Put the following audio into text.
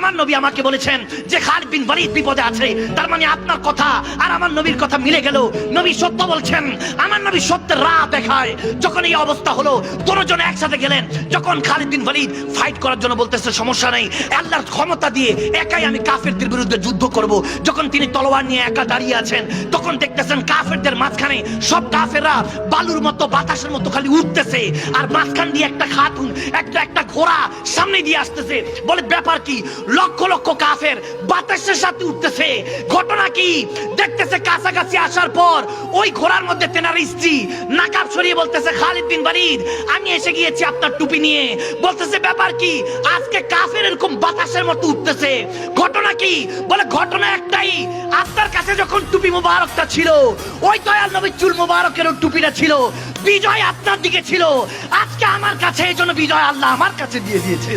আমার নবী আমাকে বলেছেন যে খালিদ বিন ওয়ালিদ বিপদে আছে, তার মানে আপনার কথা আর আমার নবীর কথা মিলে গেল। নবী সত্য বলছেন, আমার নবী সত্যের রাহ দেখায়। যখন এই অবস্থা হলো, দুজন একসাথে গেলেন। যখন খালিদ বিন ওয়ালিদ ফাইট করার জন্য বলতেছে সমস্যা নেই, আল্লাহর ক্ষমতা দিয়ে একাই আমি কাফেরদের বিরুদ্ধে যুদ্ধ করব, যখন তিনি তলোয়ার নিয়ে একা দাঁড়িয়ে আছেন, তখন দেখতেছেন কাফেরদের মাঝখানে সব কাফেররা বালুর মতো বাতাসের মতো খালি উঠতেছে, আর মাঝখান দিয়ে একটা খাতুন, একটা ঘোড়া সামনে দিয়ে আসতেছে। বলে ব্যাপার কি? লক্ষ লক্ষ কাফের বাতাসের সাথে উঠতেছে, ঘটনা কি? দেখতেছে কাছাকাছি আসার পর ওই ঘোড়ার মধ্যে তেনার স্ত্রী নাকাব সরিয়ে বলতেছে, খালিদ বিন ওয়ালিদ আমি এসে গিয়েছি আপনার টুপি নিয়ে। বলতেছে ব্যাপার কি? আজকে কাফের এরকম বাতাসের মতো উঠতেছে, ঘটনা কি? বলে ঘটনা একটাই, আপনার কাছে যখন টুপি মুবারকটা ছিল, ওই দয়াল নবীর চুল মুবারকের টুপিটা ছিল, বিজয় আপনার দিকে ছিল। আজকে আমার কাছে, এই জন্য বিজয় আল্লাহ আমার কাছে দিয়ে দিয়েছে।